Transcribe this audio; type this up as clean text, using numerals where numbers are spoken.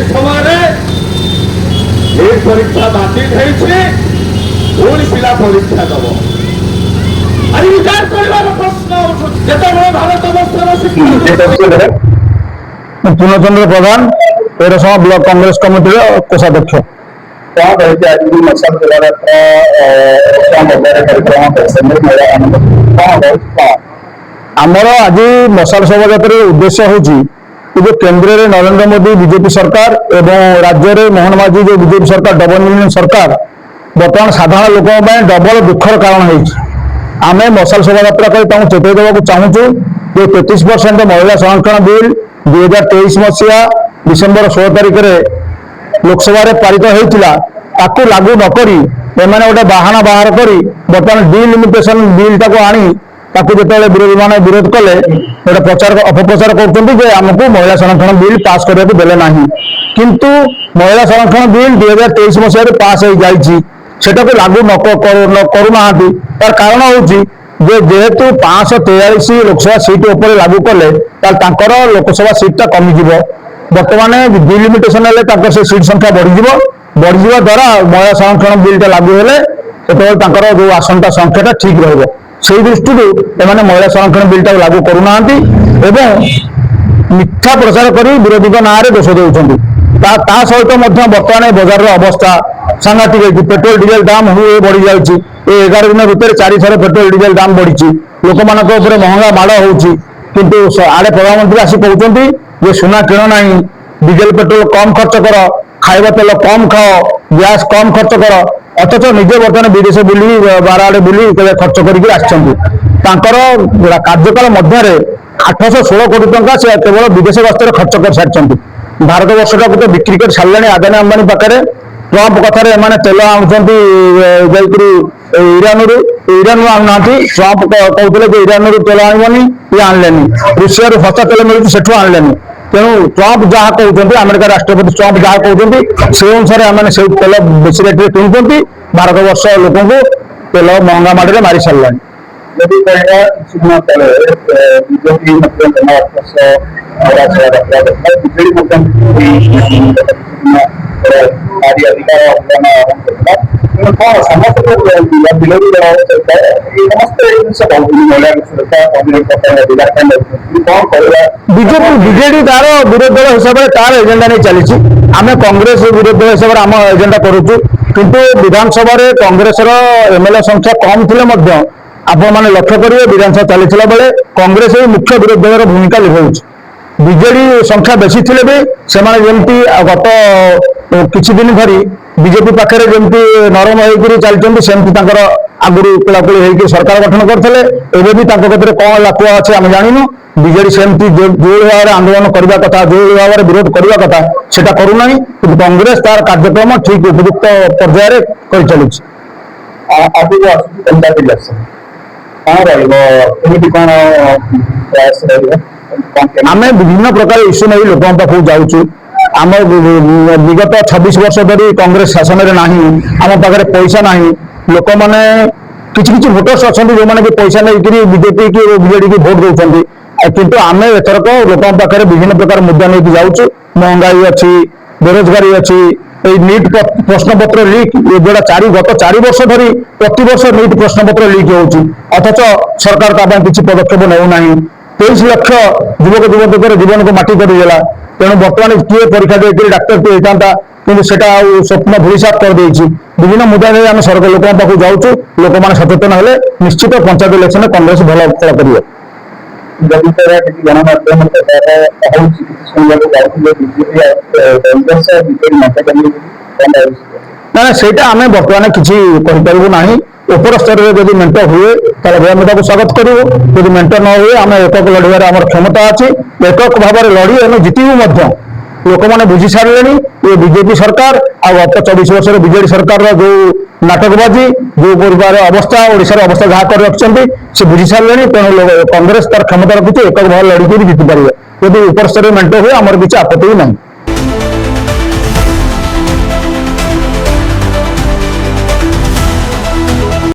समय परीक्षा बातिल होनी पिला परीक्षा दब आज विचार कर प्रश्न जिते भारत वर्षर पूर्णचंद्र प्रधान तेरसमा ब्लॉक कांग्रेस कमिटी कोषाध्यक्ष आमर आज मशाल शोभायात्रा उद्देश्य हूँ जो केंद्र में नरेंद्र मोदी बीजेपी सरकार एवं राज्य में मोहन माझी जो बीजेपी सरकार डबल यूनियन सरकार बर्तमान साधारण लोकों डबल दुखर कारण होती आम मशाल शोभायात्रा कर चेतई देवा चाहूँ जो 33% महिला संरक्षण बिल 2023 मसीहा डिसेम्बर 16 तारिख में लोकसभा पारित होता लागू नक गोटे बाहाना बाहर कर बर्तमान डिलिमिटेशन बिल टाक आनी जो विरोधी मैंने विरोध कले गोटे प्रचार अपप्रचार करमको महिला संरक्षण बिल पास करने को देले ना किंतु महिला संरक्षण बिल 2023 मसीह पास हो जाटा को लागू करूना तार कारण हूँ जेहेतु 543 लोकसभा सीट उपर लागू कले लोकसभा सीटा कमिज बर्तमान डिलिमिटेशन से सीट संख्या बढ़ी द्वारा महिला संरक्षण बिलटा लागू हेले जो आसनटा संख्याटा ठीक रही से दृष्टि एमाने महिला संरक्षण बिलटा लागू करूना मिथ्या प्रचार कर विरोधी ना दोष देउछंती सहित बर्तमान बजार अवस्था सांघातिक पेट्रोल डीजेल दाम हुए बढ़ी जाऊँगी 11 दिन भितर 4 थर पेट्रोल डीजेल दाम बढ़ी लोक मान महंगा माड़ होंतु आड़े प्रधानमंत्री आसी कहते जे सुना किण ना डीजेल पेट्रोल कम खर्च कर खाଇବା तेल कम खाओ गैस कम खर्च कर अथच निजे बर्तमान विदेश बुली बार आड़े बुली खर्च कर कार्यकाल मध्य 816 कोटी टंका से केवल विदेश गस्तर खर्च कर सारी भारत वर्षटा को बिक्री कर सारे आदानी अंबानी पाखे ट्रंप कथार एम तेल आणुंट इरान आना ट्रंप कहते इरान तेल आणबनी ये आणलेनी रूसिया सस्ता तेल मिलूँ से आणलेनी तेणु ट्रंप जहाँ कहते अमेरिका राष्ट्रपति ट्रंप जहाँ कहते से अनुसार आम से तेल बेसी रेट किणुंट भारत वर्ष लोक तेल महंगा माड़े मारी सारे बीजेडी तार विरोध दल हिसाब से तार एजेंडा नहीं चली आम कांग्रेस विरोध दल हिसाब से आम एजेंडा करुचु किंतु विधानसभा कांग्रेस एमएलए संख्या कम थे आपण मैंने लक्ष्य करेंगे विधानसभा चलता बेले कांग्रेस ही मुख्य विरोध दल भूमिका लिभाऊँ बीजेडी संख्या बेसी थे भी से गत किछि दिन धरी बीजेपी पाखे जमी नरम होकर चलती सेमती आगुरी कुलाकुली होकर सरकार गठन करते कौन लाकुआ अच्छे आम जानू बीजेडी सेमती जो भाव में आंदोलन करने कथा जो भाव में विरोध करने कथा से करूना कि कांग्रेस तार कार्यक्रम ठीक उपयुक्त पर्यायर कर चलुची आम विभिन्न प्रकार इश्यू नहीं लोकों पाखु जाऊँ आम विगत 26 वर्ष धरी कांग्रेस शासन में ना आम पाखे पैसा ना लोक मैंने किसी भोटर्स अच्छा जो मैंने पैसा नहीं बीजेपी की बीजेडी की भोट दौरान किंतु आम एथरक लोकों पाखे विभिन्न प्रकार मुद्दा नहीं जाऊँ महंगाई अच्छी बेरोजगारी अच्छी नीट प्रश्नपत्र लीक जोड़ा गत 4 वर्ष धरी प्रति वर्ष नीट प्रश्नपत्र लीक होची अथच सरकार ता किसी पदक्षेप नेउना 23 लाख युवक युवती जीवन को माटी करदेला तेणु बर्तमान किए परीक्षा देकर डाक्तर किए होता कि स्वप्न भूसात कर विभिन्न मुद्दा नहीं आम सरकार लोक पाक जाऊँ लोक मैंने सचेतन हेले निश्चित पंचायत इलेक्शन कांग्रेस भल फल कर ना सेटा आम बर्तमान किसी ना ऊपर स्तर में जब मेट हुए तो स्वागत करूँ जब मेट न हुए आम एकक लड़ार आम क्षमता अच्छी एकक भाव में लड़ी आम जितबू लोक मैंने बुझी सारे ये बीजेपी सरकार आ गत 24 वर्ष बीजेडी सरकार जो नाटकबाजी जो परिवार अवस्था ओडिशार अवस्था जहाँ कर रखिंट से बुझी सारे तेणु कांग्रेस तार क्षमता रखुचे एकक भाव लड़की जीति पारे यदि ऊपर स्तर में मेट हुए आमर किसी आपत्ति भी नहीं।